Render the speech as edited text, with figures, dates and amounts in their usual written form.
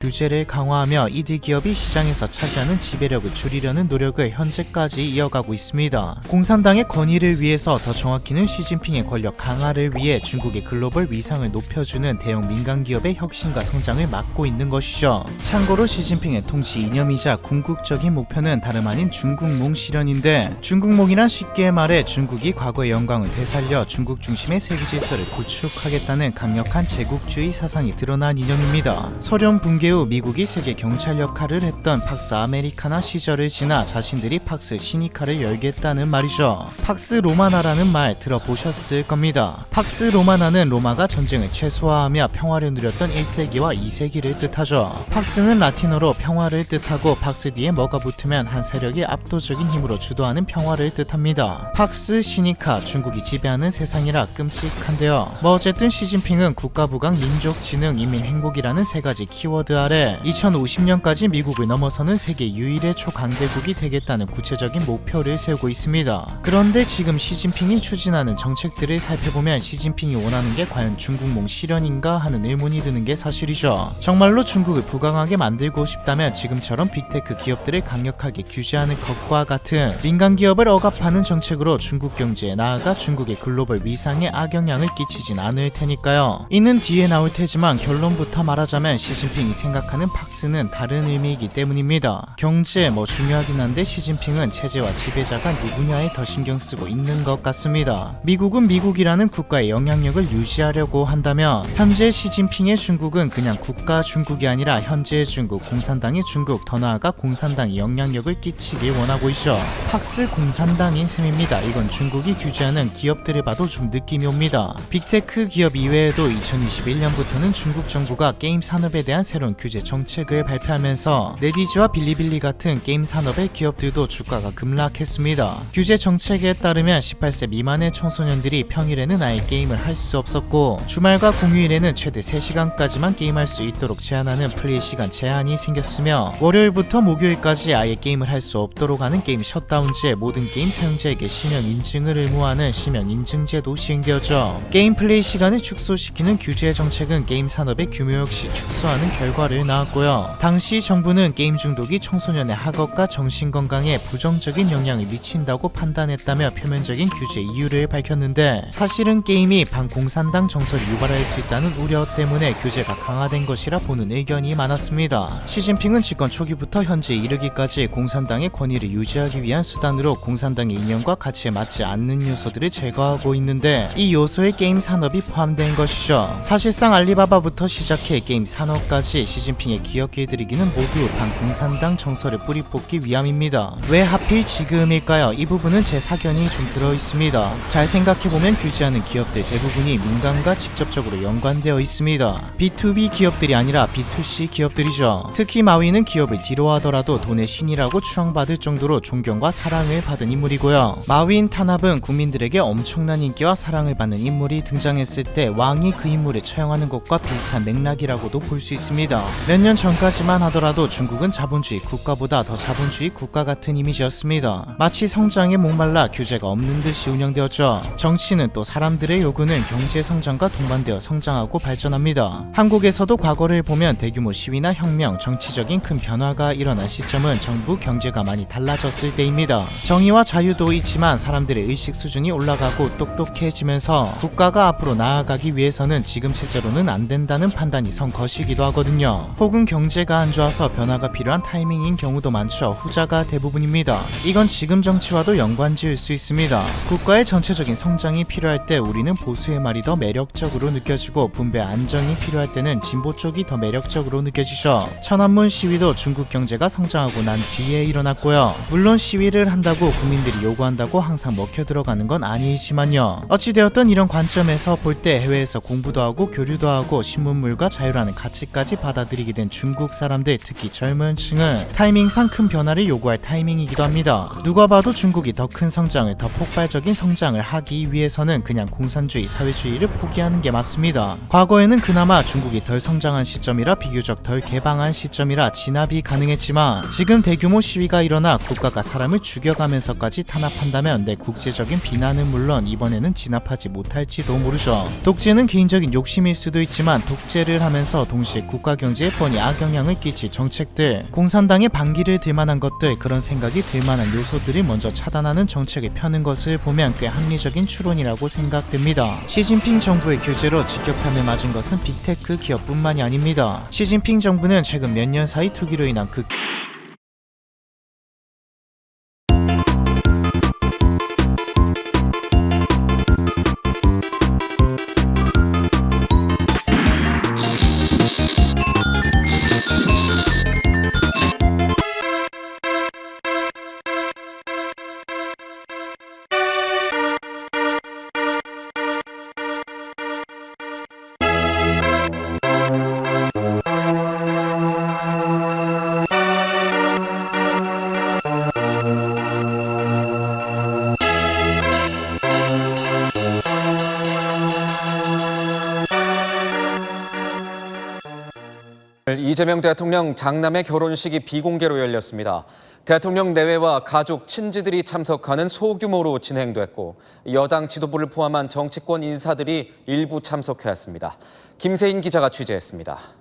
규제를 강화하며 이들 기업이 시장에서 차지하는 지배력을 줄이려는 노력을 현재까지 이어가고 있습니다. 공산당의 권위를 위해서, 더 정확히는 시진핑의 권력 강화를 위해 중국의 글로벌 위상을 높여주는 대형 민간 기업의 혁신과 성장을 막고 있는 것이죠. 참고로 시진핑의 통치 이념이자 궁극적인 목표는 다름 아닌 중국몽 실현인데, 중국몽이란 쉽게 말해 중국이 과거의 영광을 되살려 중국 중심의 세계 질서를 구축하겠다는 강력한 제국주의 사상이 드러난 이념입니다. 소련 붕괴 후 미국이 세계 경찰 역할을 했던 팍스 아메리카나 시절을 지나 자신들이 팍스 시니카를 열겠다는 말이죠. 팍스 로마나라는 말 들어보셨을 겁니다. 팍스 로마나는 로마가 전쟁을 최소화하며 평화를 누렸던 1세기와 2세기를 뜻하죠. 팍스는 라틴어로 평화를 뜻하고 팍스 뒤에 뭐가 붙으면 한 세력이 압도적인 힘으로 주도하는 평화를 뜻합니다. 팍스 시니카, 중국이 지배하는 세상이라 끔찍한데요. 어쨌든 시진핑은 국가 부강, 민족 진흥, 인민 행복이라는 세 가지 키워드 아래 2050년까지 미국을 넘어서는 세계 유일의 초강대국이 되겠다는 구체적인 목표를 세우고 있습니다. 그런데 지금 시진핑이 추진하는 정책들을 살펴보면 시진핑이 원하는 게 과연 중국몽 실현인가 하는 의문이 드는 게 사실이죠. 정말로 중국을 부강하게 만들고 싶다면 지금처럼 빅테크 기업들을 강력하게 규제하는 것과 같은 민간 기업을 억압하는 정책으로 중국 경제에 나아가 중국의 글로벌 위상에 악영향을 끼치진 않을 테니까요. 이는 뒤에 나올 테지만 결론부터 말하자면 시진핑이 생각하는 팍스는 다른 의미이기 때문입니다. 경제 중요하긴 한데 시진핑은 체제와 지배자가 누구냐에 더 신경 쓰고 있는 것 같습니다. 미국은 미국이라는 국가의 영향력을 유지하려고 한다면 현재 시진핑의 중국은 그냥 국가 중국이 아니라 현재의 중국, 공산당의 중국, 더 나아가 공산당이 영향력을 끼치길 원하고 있죠. 팍스 공산당인 셈입니다. 이건 중국이 규제하는 기업들을 봐도 좀 느낌이 옵니다. 빅테크 기업 이외에도 2021년부터는 중국 정부가 게임 산업에 대한 새로운 규제 정책을 발표하면서 네디즈와 빌리빌리 같은 게임 산업의 기업들도 주가가 급락했습니다. 규제 정책에 따르면 18세 미만의 청소년들이 평일에는 아예 게임을 할 수 없었고, 주말과 공휴일에는 최대 3시간까지만 게임할 수 있도록 제한하는 플레이 시간 제한이 생겼으며, 월요일부터 목요일까지 아예 게임을 할 수 없도록 하는 게임 셧다운제, 모든 게임 사용자에게 실명 인증을 의무화하는 실명 인증제도 시행되었죠. 게임 플레이 시간을 축소시키는 규제 정책은 게임 산업의 규모 역시 축소하는 결과를 낳았고요. 당시 정부는 게임 중독이 청소년의 학업과 정신건강에 부정적인 영향을 미친다고 판단했다며 표면적인 규제 이유를 밝혔는데, 사실은 게임이 반공산당 정서를 유발할 수 있다는 우려 때문에 규제가 강화된 것이라 보는 의견이 많았습니다. 시진핑은 집권 초기부터 현재 이르기까지 공산당의 권위를 유지하기 위한 수단으로 공산당의 이념과 가치에 맞지 않는 요소들을 제거하고 있는데, 이 요소에 게임 산업이 포함된 것이죠. 사실상 알리바바부터 시작해 게임 산업까지 시진핑의 기업 길들이기는 모두 반공산당 정서를 뿌리 뽑기 위함입니다. 왜 하필 지금일까요? 이 부분은 제 사견이 좀 들어있습니다. 잘 생각해보면 규제하는 기업들 대부분이 민간과 직접적으로 연관되어 있습니다. B2B 기업들이 아니라 B2C 기업들이죠. 특히 마윈은 기업을 뒤로 하더라도 돈의 신이라고 추앙받을 정도로 존경과 사랑을 받은 인물이고요. 마윈 탄압은 국민들에게 엄청난 인기와 사랑을 받는 인물이 등장했을 때 왕이 그 인물을 처형하는 것과 비슷한 맥락이라고도 볼 수 있습니다. 몇 년 전까지만 하더라도 중국은 자본주의 국가보다 더 자본주의 국가 같은 이미지였습니다. 마치 성장에 목말라 규제가 없는 듯이 운영되었죠. 정치는 또 사람들의 요구는 경제 성장과 동반되어 성장하고 발전합니다. 한국에서도 과거를 보면 대규모 시위나 혁명, 정치적인 큰 변화가 일어난 시점은 정부 경제가 많이 달라졌을 때입니다. 정의와 자유도 있지만 사람들의 의식 수준이 올라가고 똑똑해지면서 국가가 앞으로 나아가기 위해서는 지금 체제로는 안 된다는 판단이 선 것이기도 하거든요. 혹은 경제가 안 좋아서 변화가 필요한 타이밍인 경우도 많죠. 후자가 대부분입니다. 이건 지금 정치와도 연관지을 수 있습니다. 국가의 전체적인 성장이 필요할 때 우리는 보수의 말이 더 매력적으로 느껴지고, 분배 안정이 필요할 때는 진보 쪽이 더 매력적으로 느껴지죠. 천안문 시위도 중국 경제가 성장하고 난 뒤에 일어났고요. 물론 시위를 한다고 국민들이 요구한다고 항상 먹혀 들어가는 건 아니지만요. 어찌되었든 이런 관점에서 볼 때 해외에서 공부도 하고 교류도 하고 신문물과 자유라는 가치까지 받아들이게 된 중국 사람들, 특히 젊은 층은 타이밍상 큰 변화를 요구할 타이밍이기도 합니다. 누가 봐도 중국이 더 큰 성장을, 더 폭발적인 성장을 하기 위해서는 그냥 공산주의, 사회주의를 포기하는 게 맞습니다. 과거에는 그나마 중국이 덜 성장한 시점이라 비교적 덜 개방한 시점이라 진압이 가능했지만, 지금 대규모 시위가 일어나 국가가 사람을 죽여가면서까지 탄압한다면 내 국제적인 비난은 물론 이번에는 진압하지 못할지도 모르죠. 독재는 개인적인 욕심일 수도 있지만 독재를 하면서 동시에 국가 경제 경제에 뻔히 악영향을 끼칠 정책들, 공산당의 반기를 들만한 것들, 그런 생각이 들만한 요소들을 먼저 차단하는 정책을 펴는 것을 보면 꽤 합리적인 추론이라고 생각됩니다. 시진핑 정부의 규제로 직격탄을 맞은 것은 빅테크 기업뿐만이 아닙니다. 시진핑 정부는 최근 몇 년 사이 투기로 인한 이재명 대통령 장남의 결혼식이 비공개로 열렸습니다. 대통령 내외와 가족, 친지들이 참석하는 소규모로 진행됐고 여당 지도부를 포함한 정치권 인사들이 일부 참석했습니다. 김세인 기자가 취재했습니다.